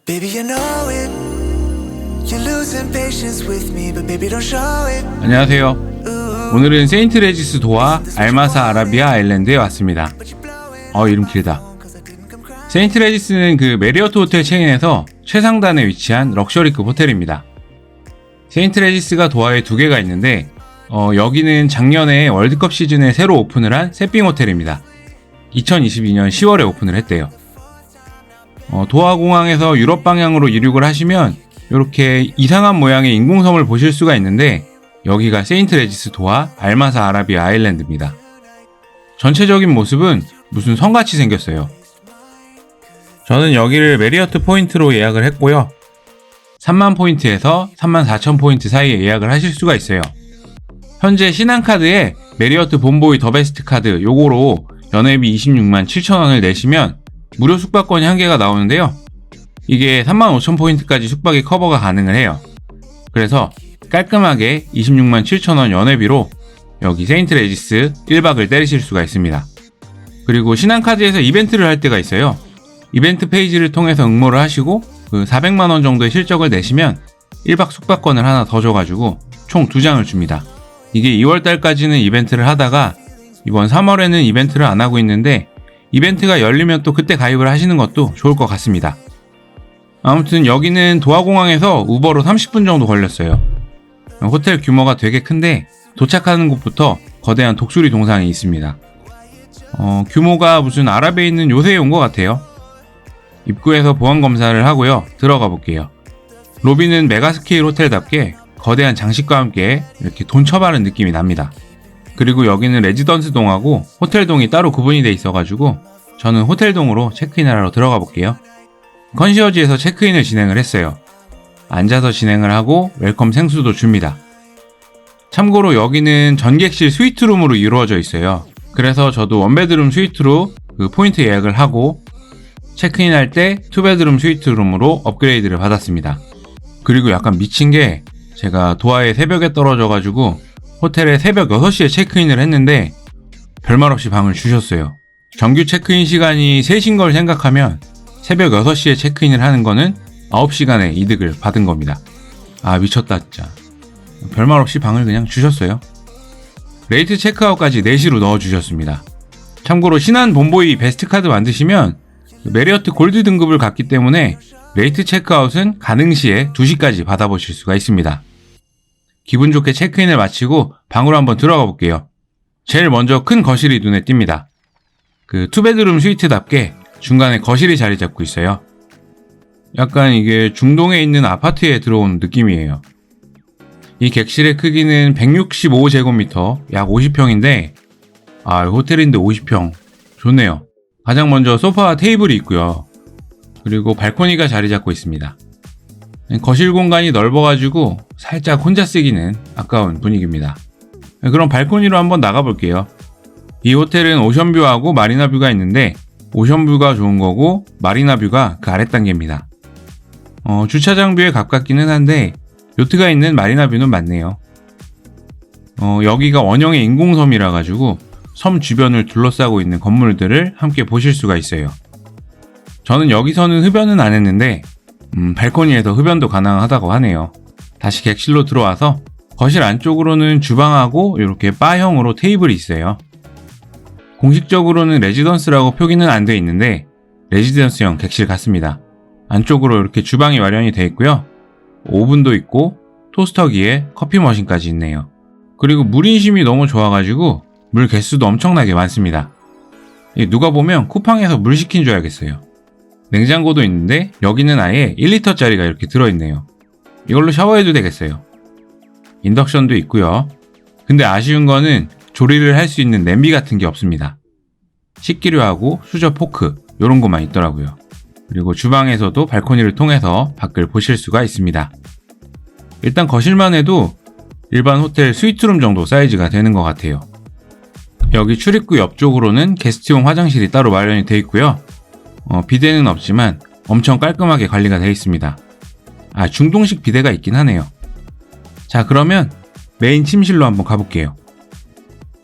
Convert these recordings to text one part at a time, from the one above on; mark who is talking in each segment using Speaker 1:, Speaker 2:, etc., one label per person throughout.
Speaker 1: Baby, you know it. You're losing patience with me, but baby, don't show it.
Speaker 2: 안녕하세요. 오늘은 세인트 레지스 도와 알마사 아라비아 아일랜드에 왔습니다. 이름 길다. 세인트 레지스는 그 메리어트 호텔 체인에서 최상단에 위치한 럭셔리급 호텔입니다. 세인트 레지스가 도하에 두 개가 있는데 여기는 작년에 월드컵 시즌에 새로 오픈을 한 새빙 호텔입니다. 2022년 10월에 오픈을 했대요. 도하 공항에서 유럽 방향으로 이륙을 하시면 이렇게 이상한 모양의 인공섬을 보실 수가 있는데 여기가 세인트 레지스 도하 알마사 아라비아 아일랜드입니다. 전체적인 모습은 무슨 섬같이 생겼어요. 저는 여기를 메리어트 포인트로 예약을 했고요. 3만 포인트에서 34,000 포인트 사이에 예약을 하실 수가 있어요. 현재 신한카드에 메리어트 본보이 더 베스트 카드 요거로 연회비 26만 7천원을 내시면 무료 숙박권이 한 개가 나오는데요. 이게 35,000 포인트까지 숙박이 커버가 가능을 해요. 그래서 깔끔하게 26만 7천원 연회비로 여기 세인트 레지스 1박을 때리실 수가 있습니다. 그리고 신한카드에서 이벤트를 할 때가 있어요. 이벤트 페이지를 통해서 응모를 하시고 그 400만원 정도의 실적을 내시면 1박 숙박권을 하나 더 줘가지고 총 2장을 줍니다. 이게 2월달까지는 이벤트를 하다가 이번 3월에는 이벤트를 안 하고 있는데 이벤트가 열리면 또 그때 가입을 하시는 것도 좋을 것 같습니다. 아무튼 여기는 도하공항에서 우버로 30분 정도 걸렸어요. 호텔 규모가 되게 큰데 도착하는 곳부터 거대한 독수리 동상이 있습니다. 규모가 무슨 아랍에 있는 요새에 온 것 같아요. 입구에서 보안검사를 하고요. 들어가 볼게요. 로비는 메가스케일 호텔답게 거대한 장식과 함께 이렇게 돈 쳐바른 느낌이 납니다. 그리고 여기는 레지던스 동하고 호텔 동이 따로 구분이 돼 있어가지고 저는 호텔 동으로 체크인을 하러 들어가 볼게요. 컨시어지에서 체크인을 진행을 했어요. 앉아서 진행을 하고 웰컴 생수도 줍니다. 참고로 여기는 전객실 스위트룸으로 이루어져 있어요. 그래서 저도 원베드룸 스위트로 그 포인트 예약을 하고 체크인할 때 투베드룸 스위트룸으로 업그레이드를 받았습니다. 그리고 약간 미친 게 제가 도하에 새벽에 떨어져가지고 호텔에 새벽 6시에 체크인을 했는데 별말 없이 방을 주셨어요. 정규 체크인 시간이 3시인 걸 생각하면 새벽 6시에 체크인을 하는 거는 9시간의 이득을 받은 겁니다. 미쳤다 진짜. 별말 없이 방을 그냥 주셨어요. 레이트 체크아웃까지 4시로 넣어주셨습니다. 참고로 신한 본보이 베스트 카드 만드시면 메리어트 골드 등급을 갖기 때문에 레이트 체크아웃은 가능 시에 2시까지 받아보실 수가 있습니다. 기분 좋게 체크인을 마치고 방으로 한번 들어가 볼게요. 제일 먼저 큰 거실이 눈에 띕니다. 그 투베드룸 스위트답게 중간에 거실이 자리 잡고 있어요. 약간 이게 중동에 있는 아파트에 들어온 느낌이에요. 이 객실의 크기는 165제곱미터, 약 50평인데 호텔인데 50평 좋네요. 가장 먼저 소파와 테이블이 있고요. 그리고 발코니가 자리 잡고 있습니다. 거실 공간이 넓어가지고 살짝 혼자 쓰기는 아까운 분위기입니다. 그럼 발코니로 한번 나가볼게요. 이 호텔은 오션뷰하고 마리나뷰가 있는데 오션뷰가 좋은 거고 마리나뷰가 그 아랫단계입니다. 주차장뷰에 가깝기는 한데 요트가 있는 마리나뷰는 많네요. 여기가 원형의 인공섬이라 가지고 섬 주변을 둘러싸고 있는 건물들을 함께 보실 수가 있어요. 저는 여기서는 흡연은 안 했는데 발코니에서 흡연도 가능하다고 하네요. 다시 객실로 들어와서 거실 안쪽으로는 주방하고 이렇게 바형으로 테이블이 있어요. 공식적으로는 레지던스라고 표기는 안 돼 있는데 레지던스형 객실 같습니다. 안쪽으로 이렇게 주방이 마련이 되어 있고요. 오븐도 있고 토스터기에 커피 머신까지 있네요. 그리고 물인심이 너무 좋아가지고 물 개수도 엄청나게 많습니다. 누가 보면 쿠팡에서 물 시킨 줄 알겠어요. 냉장고도 있는데 여기는 아예 1리터짜리가 이렇게 들어있네요. 이걸로 샤워해도 되겠어요. 인덕션도 있고요. 근데 아쉬운 거는 조리를 할 수 있는 냄비 같은 게 없습니다. 식기류 하고 수저 포크 이런 것만 있더라고요. 그리고 주방에서도 발코니를 통해서 밖을 보실 수가 있습니다. 일단 거실만 해도 일반 호텔 스위트룸 정도 사이즈가 되는 것 같아요. 여기 출입구 옆쪽으로는 게스트용 화장실이 따로 마련이 되어 있고요. 비데는 없지만 엄청 깔끔하게 관리가 되어 있습니다. 중동식 비데가 있긴 하네요. 자, 그러면 메인 침실로 한번 가볼게요.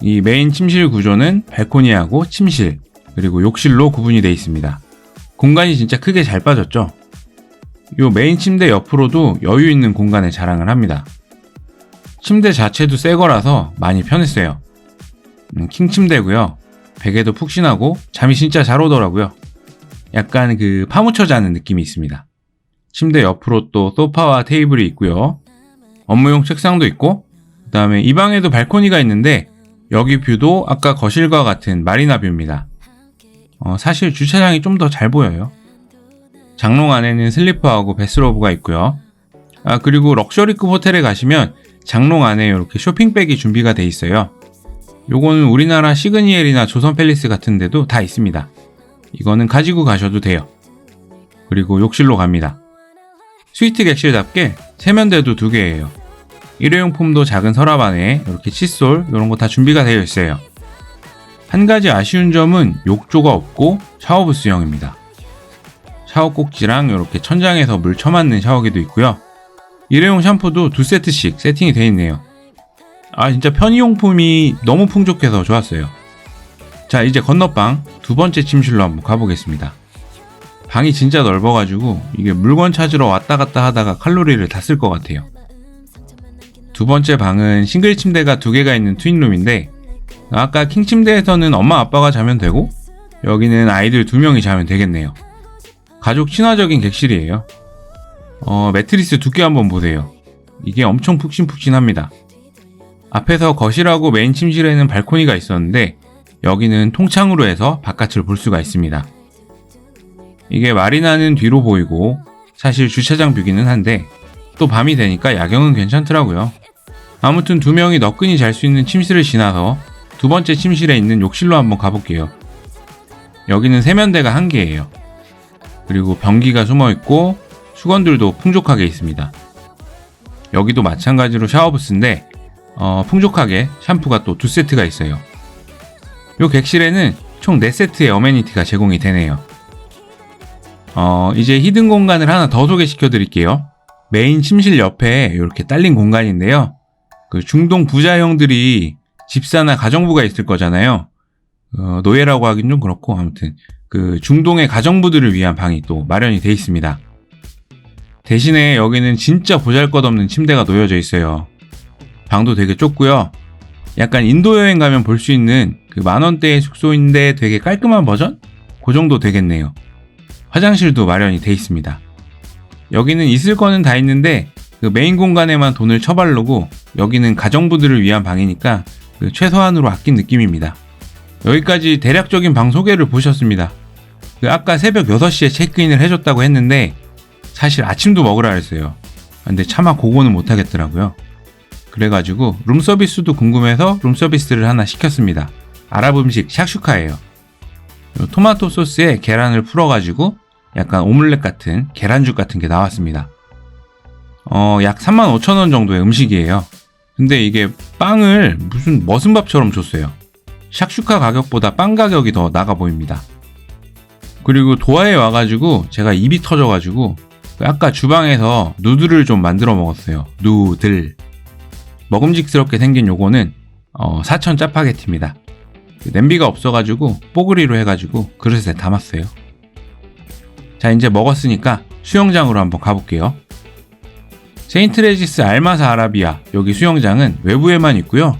Speaker 2: 이 메인 침실 구조는 발코니하고 침실 그리고 욕실로 구분이 되어 있습니다. 공간이 진짜 크게 잘 빠졌죠. 요 메인 침대 옆으로도 여유 있는 공간을 자랑을 합니다. 침대 자체도 새 거라서 많이 편했어요. 킹 침대고요. 베개도 푹신하고 잠이 진짜 잘 오더라고요. 약간 그 파묻혀 자는 느낌이 있습니다. 침대 옆으로 또 소파와 테이블이 있고요. 업무용 책상도 있고, 그 다음에 이 방에도 발코니가 있는데 여기 뷰도 아까 거실과 같은 마리나 뷰입니다. 사실 주차장이 좀 더 잘 보여요. 장롱 안에는 슬리퍼하고 베스로브가 있고요. 그리고 럭셔리급 호텔에 가시면 장롱 안에 이렇게 쇼핑백이 준비가 돼 있어요. 요거는 우리나라 시그니엘이나 조선 팰리스 같은 데도 다 있습니다. 이거는 가지고 가셔도 돼요. 그리고 욕실로 갑니다. 스위트 객실답게 세면대도 2개예요. 일회용품도 작은 서랍 안에 이렇게 칫솔 이런 거 다 준비가 되어 있어요. 한 가지 아쉬운 점은 욕조가 없고 샤워 부스형입니다. 샤워 꼭지랑 이렇게 천장에서 물 쳐맞는 샤워기도 있고요. 일회용 샴푸도 2세트씩 세팅이 되어 있네요. 진짜 편의용품이 너무 풍족해서 좋았어요. 자, 이제 건너방 2번째 침실로 한번 가보겠습니다. 방이 진짜 넓어가지고 이게 물건 찾으러 왔다 갔다 하다가 칼로리를 다 쓸 것 같아요. 2번째 방은 싱글 침대가 2개가 있는 트윈룸인데, 아까 킹 침대에서는 엄마 아빠가 자면 되고 여기는 아이들 2명이 자면 되겠네요. 가족 친화적인 객실이에요. 매트리스 두께 한번 보세요. 이게 엄청 푹신푹신합니다. 앞에서 거실하고 메인 침실에는 발코니가 있었는데 여기는 통창으로 해서 바깥을 볼 수가 있습니다. 이게 마리나는 뒤로 보이고 사실 주차장 뷰기는 한데 또 밤이 되니까 야경은 괜찮더라고요. 아무튼 2명이 너끈히 잘 수 있는 침실을 지나서 2번째 침실에 있는 욕실로 한번 가볼게요. 여기는 세면대가 1개예요. 그리고 변기가 숨어있고 수건들도 풍족하게 있습니다. 여기도 마찬가지로 샤워부스인데 풍족하게 샴푸가 또 2세트가 있어요. 요 객실에는 총 4세트의 어메니티가 제공이 되네요. 이제 히든 공간을 하나 더 소개시켜 드릴게요. 메인 침실 옆에 이렇게 딸린 공간인데요. 그 중동 부자형들이 집사나 가정부가 있을 거잖아요. 노예라고 하긴 좀 그렇고 아무튼 그 중동의 가정부들을 위한 방이 또 마련이 돼 있습니다. 대신에 여기는 진짜 보잘것없는 침대가 놓여져 있어요. 방도 되게 좁고요. 약간 인도 여행 가면 볼 수 있는 그 만원대의 숙소인데 되게 깔끔한 버전? 그 정도 되겠네요. 화장실도 마련이 돼 있습니다. 여기는 있을 거는 다 있는데 그 메인 공간에만 돈을 처바르고 여기는 가정부들을 위한 방이니까 그 최소한으로 아낀 느낌입니다. 여기까지 대략적인 방 소개를 보셨습니다. 그 아까 새벽 6시에 체크인을 해줬다고 했는데 사실 아침도 먹으라 했어요. 근데 차마 그거는 못하겠더라고요. 그래가지고 룸서비스도 궁금해서 룸서비스를 하나 시켰습니다. 아랍 음식 샥슈카예요. 토마토 소스에 계란을 풀어가지고 약간 오믈렛 같은 계란죽 같은 게 나왔습니다. 약 35,000원 정도의 음식이에요. 근데 이게 빵을 무슨 머슴밥처럼 줬어요. 샥슈카 가격보다 빵 가격이 더 나가 보입니다. 그리고 도하에 와가지고 제가 입이 터져가지고 아까 주방에서 누들을 좀 만들어 먹었어요. 누들. 먹음직스럽게 생긴 요거는 사천 짜파게티입니다. 냄비가 없어가지고 뽀글이로 해가지고 그릇에 담았어요. 자, 이제 먹었으니까 수영장으로 한번 가볼게요. 세인트레지스 알마사 아라비아 여기 수영장은 외부에만 있고요.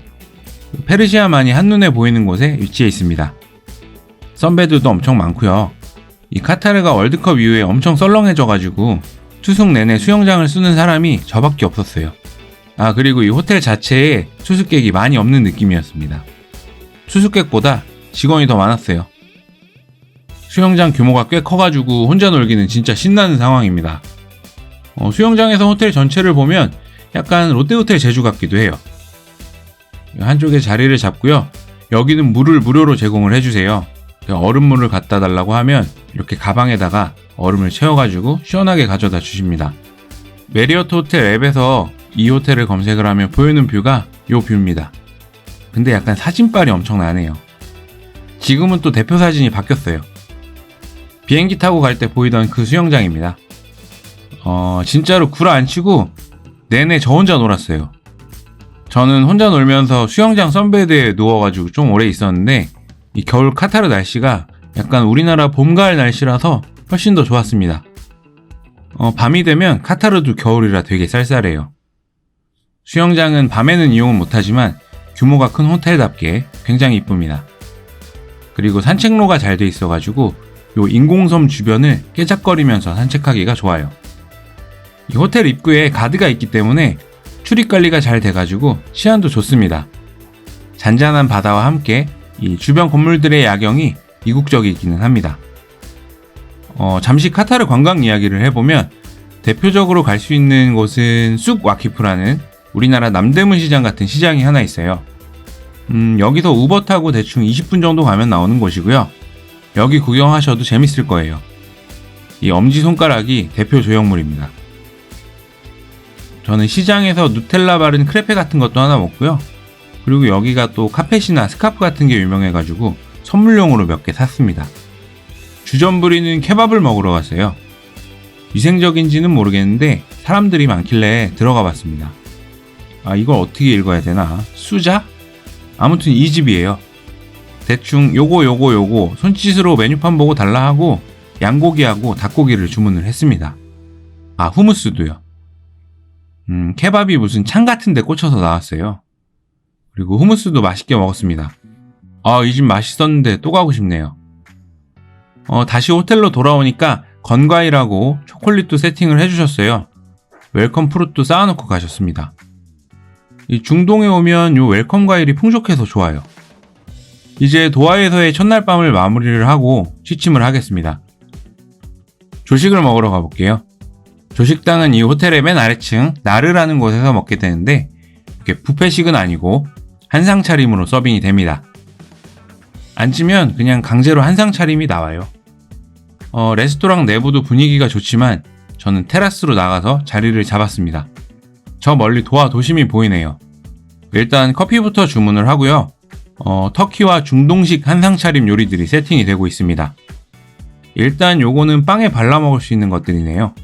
Speaker 2: 페르시아만이 한눈에 보이는 곳에 위치해 있습니다. 선베드도 엄청 많고요. 이 카타르가 월드컵 이후에 엄청 썰렁해져가지고 투숙 내내 수영장을 쓰는 사람이 저밖에 없었어요. 그리고 이 호텔 자체에 투숙객이 많이 없는 느낌이었습니다. 투숙객보다 직원이 더 많았어요. 수영장 규모가 꽤 커가지고 혼자 놀기는 진짜 신나는 상황입니다. 수영장에서 호텔 전체를 보면 약간 롯데호텔 제주 같기도 해요. 한쪽에 자리를 잡고요. 여기는 물을 무료로 제공을 해주세요. 얼음물을 갖다 달라고 하면 이렇게 가방에다가 얼음을 채워가지고 시원하게 가져다 주십니다. 메리어트 호텔 앱에서 이 호텔을 검색을 하면 보이는 뷰가 요 뷰입니다. 근데 약간 사진빨이 엄청나네요. 지금은 또 대표 사진이 바뀌었어요. 비행기 타고 갈 때 보이던 그 수영장입니다. 진짜로 구라 안 치고 내내 저 혼자 놀았어요. 저는 혼자 놀면서 수영장 선베드에 누워가지고 좀 오래 있었는데 이 겨울 카타르 날씨가 약간 우리나라 봄, 가을 날씨라서 훨씬 더 좋았습니다. 밤이 되면 카타르도 겨울이라 되게 쌀쌀해요. 수영장은 밤에는 이용은 못하지만 규모가 큰 호텔답게 굉장히 이쁩니다. 그리고 산책로가 잘 돼 있어가지고 요 인공섬 주변을 깨작거리면서 산책하기가 좋아요. 이 호텔 입구에 가드가 있기 때문에 출입 관리가 잘 돼가지고 치안도 좋습니다. 잔잔한 바다와 함께 이 주변 건물들의 야경이 이국적이기는 합니다. 잠시 카타르 관광 이야기를 해보면 대표적으로 갈 수 있는 곳은 쑥 와키프라는 우리나라 남대문 시장 같은 시장이 하나 있어요. 여기서 우버 타고 대충 20분 정도 가면 나오는 곳이고요. 여기 구경하셔도 재밌을 거예요. 이 엄지손가락이 대표 조형물입니다. 저는 시장에서 누텔라 바른 크레페 같은 것도 하나 먹고요. 그리고 여기가 또 카펫이나 스카프 같은 게 유명해가지고 선물용으로 몇 개 샀습니다. 주전 부리는 케밥을 먹으러 갔어요. 위생적인지는 모르겠는데 사람들이 많길래 들어가 봤습니다. 이걸 어떻게 읽어야 되나? 수자? 아무튼 이 집이에요. 대충 요거 손짓으로 메뉴판 보고 달라 하고 양고기하고 닭고기를 주문을 했습니다. 후무스도요. 케밥이 무슨 창 같은 데 꽂혀서 나왔어요. 그리고 후무스도 맛있게 먹었습니다. 이 집 맛있었는데 또 가고 싶네요. 다시 호텔로 돌아오니까 건과일하고 초콜릿도 세팅을 해주셨어요. 웰컴 프루트도 쌓아놓고 가셨습니다. 이 중동에 오면 요 웰컴 과일이 풍족해서 좋아요. 이제 도하에서의 첫날 밤을 마무리를 하고 취침을 하겠습니다. 조식을 먹으러 가볼게요. 조식당은 이 호텔의 맨 아래층 나르라는 곳에서 먹게 되는데 이렇게 뷔페식은 아니고 한상 차림으로 서빙이 됩니다. 앉으면 그냥 강제로 한상 차림이 나와요. 레스토랑 내부도 분위기가 좋지만 저는 테라스로 나가서 자리를 잡았습니다. 저 멀리 도하 도심이 보이네요. 일단 커피부터 주문을 하고요. 터키와 중동식 한상 차림 요리들이 세팅이 되고 있습니다. 일단 요거는 빵에 발라 먹을 수 있는 것들이네요.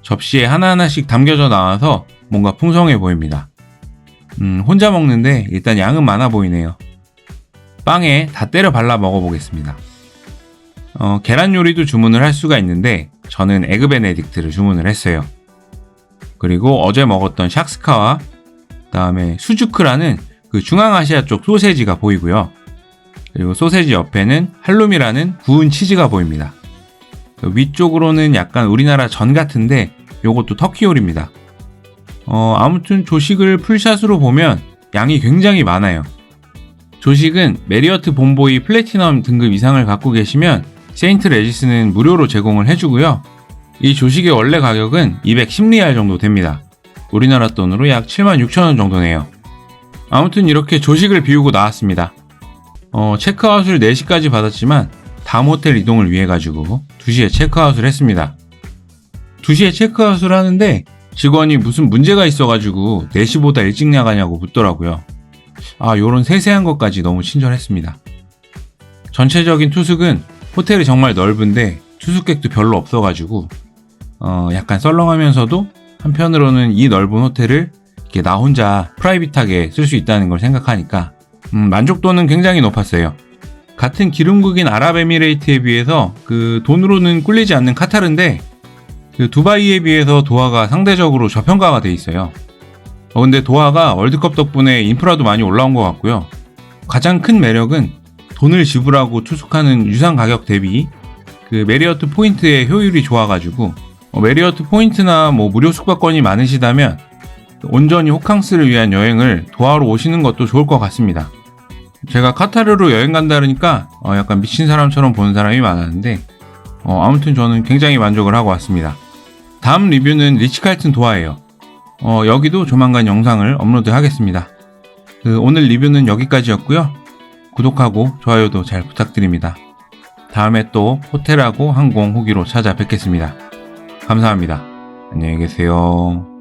Speaker 2: 접시에 하나하나씩 담겨져 나와서 뭔가 풍성해 보입니다. 혼자 먹는데 일단 양은 많아 보이네요. 빵에 다 때려 발라 먹어보겠습니다. 계란 요리도 주문을 할 수가 있는데 저는 에그 베네딕트를 주문을 했어요. 그리고 어제 먹었던 샥스카와 그다음에 수주크라는 그 중앙아시아 쪽 소세지가 보이고요. 그리고 소세지 옆에는 할룸이라는 구운 치즈가 보입니다. 위쪽으로는 약간 우리나라 전 같은데 요것도 터키 요리입니다. 아무튼 조식을 풀샷으로 보면 양이 굉장히 많아요. 조식은 메리어트 본보이 플래티넘 등급 이상을 갖고 계시면 세인트 레지스는 무료로 제공을 해주고요. 이 조식의 원래 가격은 210리알 정도 됩니다. 우리나라 돈으로 약 76,000원 정도네요. 아무튼 이렇게 조식을 비우고 나왔습니다. 체크아웃을 4시까지 받았지만 다음 호텔 이동을 위해 가지고 2시에 체크아웃을 했습니다. 2시에 체크아웃을 하는데 직원이 무슨 문제가 있어가지고 4시보다 일찍 나가냐고 묻더라고요. 요런 세세한 것까지 너무 친절했습니다. 전체적인 투숙은 호텔이 정말 넓은데 투숙객도 별로 없어가지고 약간 썰렁하면서도 한편으로는 이 넓은 호텔을 이렇게 나 혼자 프라이빗하게 쓸 수 있다는 걸 생각하니까 만족도는 굉장히 높았어요. 같은 기름국인 아랍에미레이트에 비해서 그 돈으로는 꿀리지 않는 카타르인데 그 두바이에 비해서 도하가 상대적으로 저평가가 돼 있어요. 근데 도하가 월드컵 덕분에 인프라도 많이 올라온 것 같고요. 가장 큰 매력은 돈을 지불하고 투숙하는 유상 가격 대비 그 메리어트 포인트의 효율이 좋아가지고 메리어트 포인트나 무료 숙박권이 많으시다면 온전히 호캉스를 위한 여행을 도하로 오시는 것도 좋을 것 같습니다. 제가 카타르로 여행 간다 그러니까 약간 미친 사람처럼 보는 사람이 많았는데 아무튼 저는 굉장히 만족을 하고 왔습니다. 다음 리뷰는 리츠칼튼 도하예요. 여기도 조만간 영상을 업로드 하겠습니다. 오늘 리뷰는 여기까지였고요. 구독하고 좋아요도 잘 부탁드립니다. 다음에 또 호텔하고 항공 후기로 찾아뵙겠습니다. 감사합니다. 안녕히 계세요.